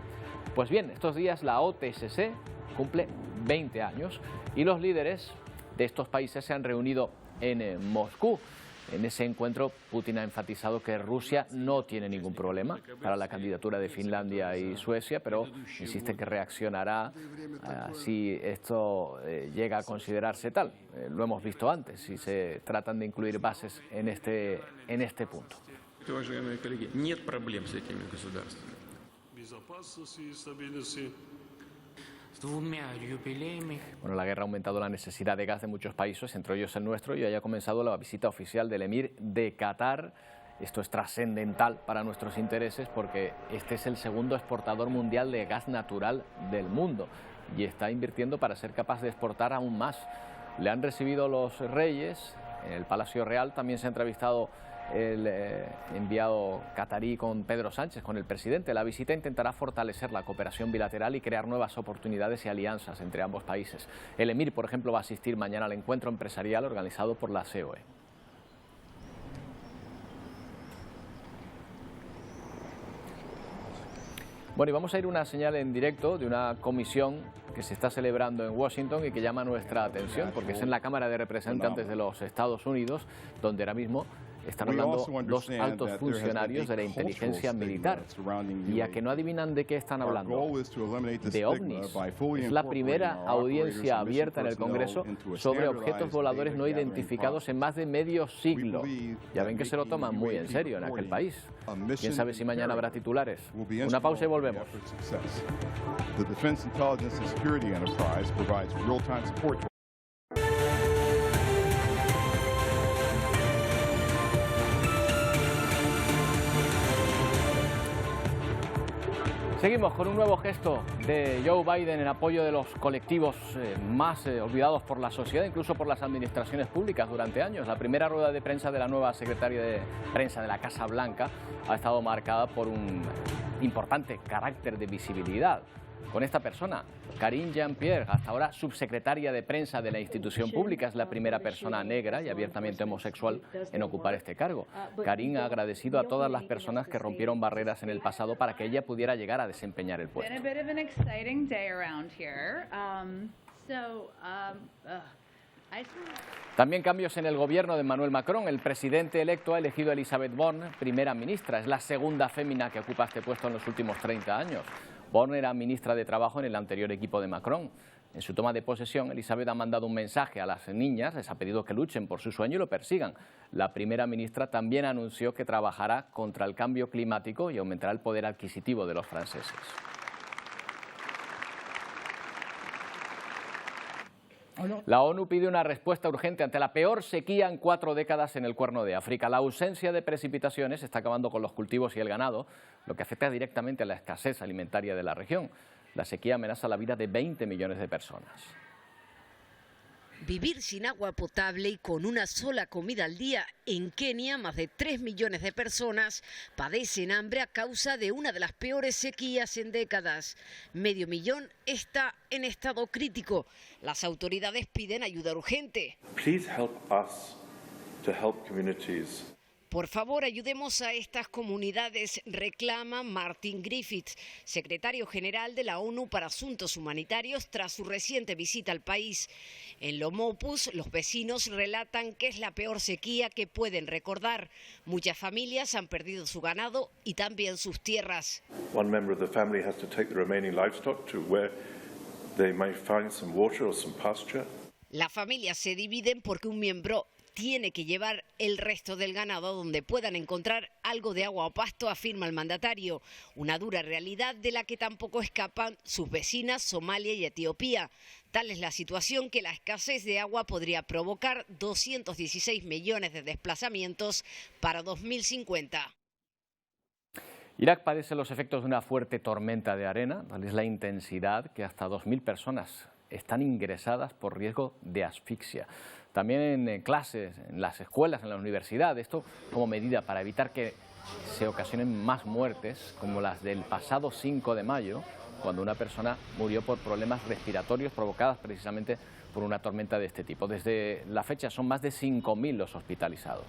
Pues bien, estos días la OTSC cumple 20 años y los líderes de estos países se han reunido en Moscú. En ese encuentro, Putin ha enfatizado que Rusia no tiene ningún problema para la candidatura de Finlandia y Suecia, pero insiste que reaccionará si esto llega a considerarse tal. Lo hemos visto antes, si se tratan de incluir bases en este punto. Bueno, la guerra ha aumentado la necesidad de gas de muchos países, entre ellos el nuestro, y hoy ha comenzado la visita oficial del emir de Qatar. Esto es trascendental para nuestros intereses porque este es el segundo exportador mundial de gas natural del mundo y está invirtiendo para ser capaz de exportar aún más. Le han recibido los reyes en el Palacio Real, también se ha entrevistado el enviado catarí con Pedro Sánchez, con el presidente. La visita intentará fortalecer la cooperación bilateral y crear nuevas oportunidades y alianzas entre ambos países. El emir, por ejemplo, va a asistir mañana al encuentro empresarial organizado por la COE. Bueno, y vamos a ir a una señal en directo de una comisión que se está celebrando en Washington y que llama nuestra atención, porque es en la Cámara de Representantes de los Estados Unidos, donde ahora mismo están hablando dos altos funcionarios de la inteligencia militar. Y a que no adivinan de qué están hablando, de ovnis. Es la primera audiencia abierta en el Congreso sobre objetos voladores no identificados en más de medio siglo. Ya ven que se lo toman muy en serio en aquel país. Quién sabe si mañana habrá titulares. Una pausa y volvemos. Seguimos con un nuevo gesto de Joe Biden en apoyo de los colectivos más olvidados por la sociedad, incluso por las administraciones públicas durante años. La primera rueda de prensa de la nueva secretaria de prensa de la Casa Blanca ha estado marcada por un importante carácter de visibilidad. Con esta persona, Karine Jean-Pierre, hasta ahora subsecretaria de prensa de la institución pública, es la primera persona negra y abiertamente homosexual en ocupar este cargo. Karine ha agradecido a todas las personas que rompieron barreras en el pasado para que ella pudiera llegar a desempeñar el puesto. También cambios en el gobierno de Emmanuel Macron. El presidente electo ha elegido a Elisabeth Borne primera ministra. Es la segunda fémina que ocupa este puesto en los últimos 30 años. Borne era ministra de Trabajo en el anterior equipo de Macron. En su toma de posesión, Elisabeth ha mandado un mensaje a las niñas, les ha pedido que luchen por su sueño y lo persigan. La primera ministra también anunció que trabajará contra el cambio climático y aumentará el poder adquisitivo de los franceses. La ONU pide una respuesta urgente ante la peor sequía en 4 décadas en el Cuerno de África. La ausencia de precipitaciones está acabando con los cultivos y el ganado, lo que afecta directamente a la escasez alimentaria de la región. La sequía amenaza la vida de 20 millones de personas. Vivir sin agua potable y con una sola comida al día. En Kenia, más de 3 millones de personas padecen hambre a causa de una de las peores sequías en décadas. Medio millón está en estado crítico. Las autoridades piden ayuda urgente. Por favor, ayudemos a estas comunidades, reclama Martin Griffiths, secretario general de la ONU para Asuntos Humanitarios, tras su reciente visita al país. En Lomopus, los vecinos relatan que es la peor sequía que pueden recordar. Muchas familias han perdido su ganado y también sus tierras. One member of the family has to take the remaining livestock to where they may find some water or some pasture. Las familias se dividen porque un miembro tiene que llevar el resto del ganado donde puedan encontrar algo de agua o pasto, afirma el mandatario. Una dura realidad de la que tampoco escapan sus vecinas Somalia y Etiopía. Tal es la situación que la escasez de agua podría provocar 216 millones de desplazamientos para 2050. Irak padece los efectos de una fuerte tormenta de arena. Tal es la intensidad que hasta 2.000 personas están ingresadas por riesgo de asfixia. también en clases, en las escuelas, en la universidad. Esto como medida para evitar que se ocasionen más muertes, como las del pasado 5 de mayo, cuando una persona murió por problemas respiratorios provocadas precisamente por una tormenta de este tipo. Desde la fecha son más de 5.000 los hospitalizados.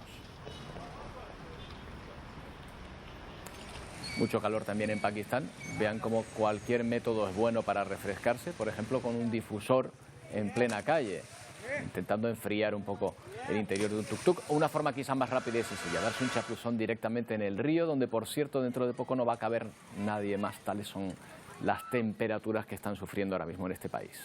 Mucho calor también en Pakistán. Vean cómo cualquier método es bueno para refrescarse, por ejemplo con un difusor en plena calle, intentando enfriar un poco el interior de un tuk-tuk, o una forma quizás más rápida y sencilla, darse un chapuzón directamente en el río, donde por cierto dentro de poco no va a caber nadie más. Tales son las temperaturas que están sufriendo ahora mismo en este país.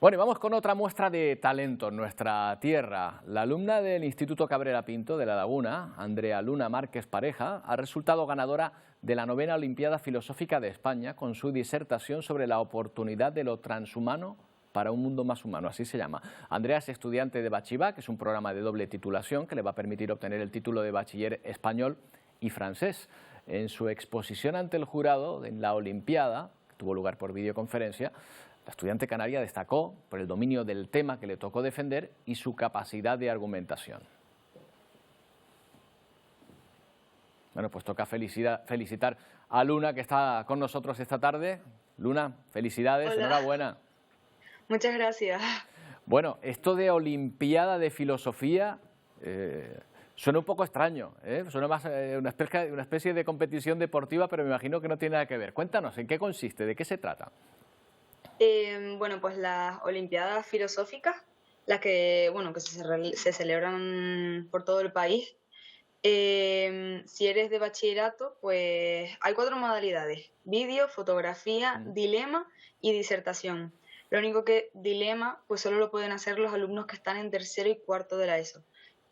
Bueno, y vamos con otra muestra de talento en nuestra tierra. La alumna del Instituto Cabrera Pinto de La Laguna, Andrea Luna Márquez Pareja, ha resultado ganadora de la 9ª Olimpiada Filosófica de España con su disertación sobre la oportunidad de lo transhumano para un mundo más humano, así se llama. Andrea es estudiante de Bachiva, que es un programa de doble titulación que le va a permitir obtener el título de bachiller español y francés. En su exposición ante el jurado en la Olimpiada, que tuvo lugar por videoconferencia, la estudiante canaria destacó por el dominio del tema que le tocó defender y su capacidad de argumentación. Bueno, pues toca felicitar a Luna, que está con nosotros esta tarde. Luna, felicidades, Hola. Enhorabuena. Muchas gracias. Bueno, esto de Olimpiada de Filosofía suena un poco extraño, ¿eh? Suena más una especie de competición deportiva, pero me imagino que no tiene nada que ver. Cuéntanos, ¿en qué consiste? ¿De qué se trata? Bueno, pues las Olimpiadas Filosóficas, las que, bueno, que se celebran por todo el país. Si eres de bachillerato, pues hay 4 modalidades: vídeo, fotografía, dilema y disertación. Lo único que dilema, pues solo lo pueden hacer los alumnos que están en tercero y cuarto de la ESO.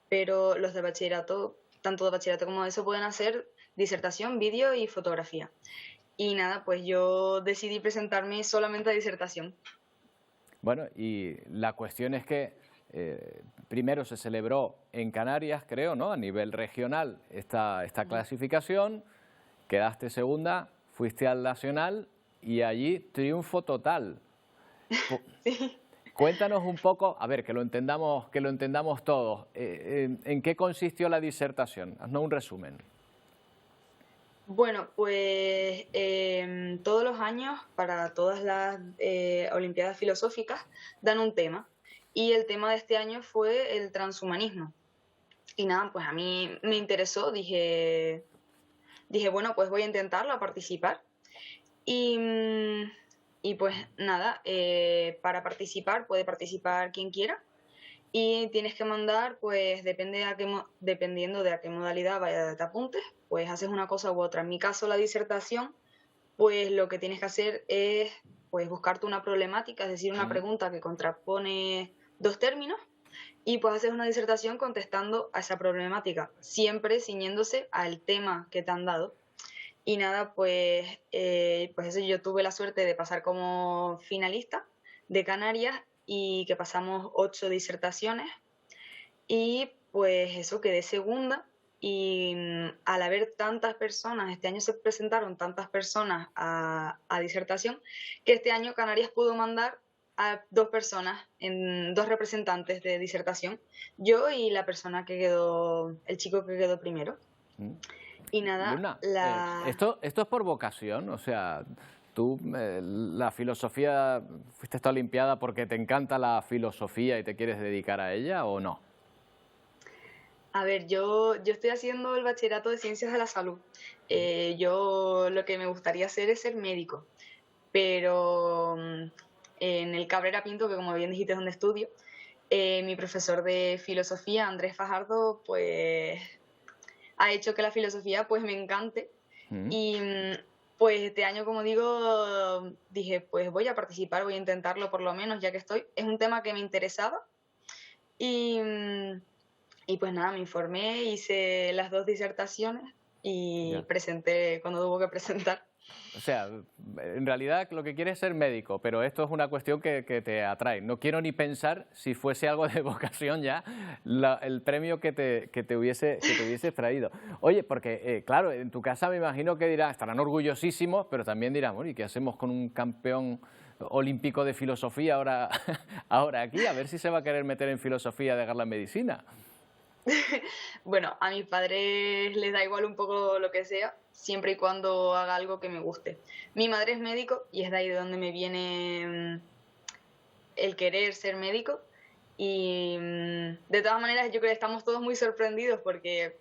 Pero los de bachillerato, tanto de bachillerato como de ESO, pueden hacer disertación, vídeo y fotografía. Y nada, pues yo decidí presentarme solamente a disertación. Bueno, y la cuestión es que primero se celebró en Canarias, creo, ¿no? A nivel regional esta clasificación, quedaste segunda, fuiste al nacional y allí triunfo total. Sí. Cuéntanos un poco, a ver, que lo entendamos todos, ¿en qué consistió la disertación? Haznos un resumen. Bueno, pues todos los años, para todas las Olimpiadas Filosóficas, dan un tema. Y el tema de este año fue el transhumanismo. Y nada, pues a mí me interesó, dije bueno, pues voy a intentarlo, a participar. Y pues nada, para participar puede participar quien quiera. Y tienes que mandar, pues dependiendo de a qué modalidad te apuntes, pues haces una cosa u otra. En mi caso, la disertación, pues lo que tienes que hacer es pues buscarte una problemática, es decir, una pregunta que contrapone 2 términos, y pues haces una disertación contestando a esa problemática, siempre ciñéndose al tema que te han dado. Y nada, pues eso, yo tuve la suerte de pasar como finalista de Canarias y que pasamos 8 disertaciones y pues eso, quedé segunda. Y al haber tantas personas, este año se presentaron tantas personas a disertación, que este año Canarias pudo mandar a 2 personas, 2 representantes de disertación, yo y la persona que quedó, el chico que quedó primero. Y nada, Luna, esto es por vocación, o sea, tú la filosofía, fuiste a esta Olimpiada porque te encanta la filosofía y te quieres dedicar a ella, ¿o no? A ver, yo estoy haciendo el bachillerato de Ciencias de la Salud. Yo lo que me gustaría hacer es ser médico, pero en el Cabrera Pinto, que como bien dijiste es donde estudio, mi profesor de filosofía, Andrés Fajardo, pues ha hecho que la filosofía pues me encante. Y pues este año, como digo, dije pues voy a participar, voy a intentarlo por lo menos, ya que estoy. Es un tema que me interesaba y pues nada, me informé, hice las 2 disertaciones y presenté cuando tuvo que presentar. O sea, en realidad lo que quieres es ser médico, pero esto es una cuestión que te atrae. No quiero ni pensar si fuese algo de vocación ya el premio que te hubiese traído. Oye, porque claro, en tu casa me imagino que dirán, estarán orgullosísimos, pero también dirán, bueno, ¿y qué hacemos con un campeón olímpico de filosofía ahora aquí, a ver si se va a querer meter en filosofía, dejar la medicina. Bueno, a mis padres les da igual un poco lo que sea, siempre y cuando haga algo que me guste. Mi madre es médico y es de ahí de donde me viene el querer ser médico. Y de todas maneras yo creo que estamos todos muy sorprendidos porque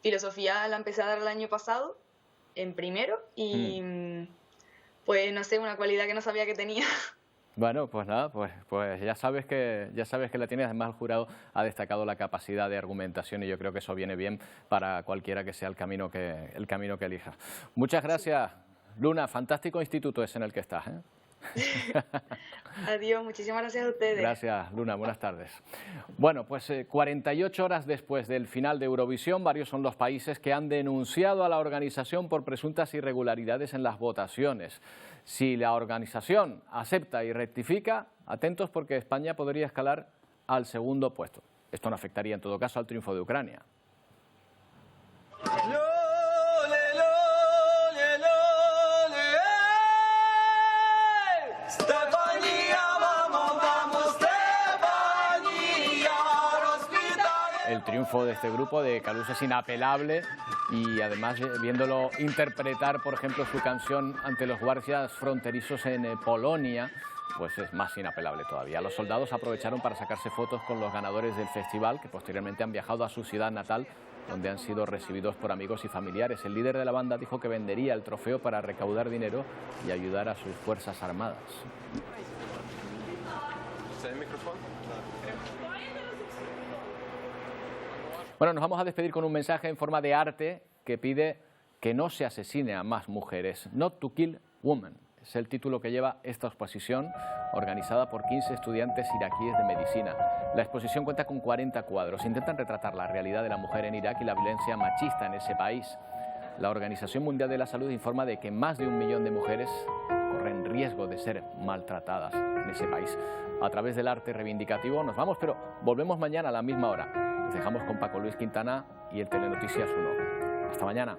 filosofía la empecé a dar el año pasado, en primero, y pues no sé, una cualidad que no sabía que tenía. Bueno, pues nada, pues ya sabes que la tienes. Además, el jurado ha destacado la capacidad de argumentación y yo creo que eso viene bien para cualquiera que sea el camino que elija. Muchas gracias, Luna. Fantástico instituto es en el que estás, ¿eh? Adiós, muchísimas gracias a ustedes. Gracias, Luna, buenas tardes. Bueno, pues 48 horas después del final de Eurovisión, varios son los países que han denunciado a la organización por presuntas irregularidades en las votaciones. Si la organización acepta y rectifica, atentos porque España podría escalar al segundo puesto. Esto no afectaría en todo caso al triunfo de Ucrania. El triunfo de este grupo de Kalush es inapelable y además viéndolo interpretar, por ejemplo, su canción ante los guardias fronterizos en Polonia, pues es más inapelable todavía. Los soldados aprovecharon para sacarse fotos con los ganadores del festival, que posteriormente han viajado a su ciudad natal, donde han sido recibidos por amigos y familiares. El líder de la banda dijo que vendería el trofeo para recaudar dinero y ayudar a sus fuerzas armadas. Bueno, nos vamos a despedir con un mensaje en forma de arte que pide que no se asesine a más mujeres. Not to kill women. Es el título que lleva esta exposición organizada por 15 estudiantes iraquíes de medicina. La exposición cuenta con 40 cuadros. Intentan retratar la realidad de la mujer en Irak y la violencia machista en ese país. La Organización Mundial de la Salud informa de que más de 1 millón de mujeres corren riesgo de ser maltratadas en ese país. A través del arte reivindicativo nos vamos, pero volvemos mañana a la misma hora. Les dejamos con Paco Luis Quintana y el Telenoticias 1. Hasta mañana.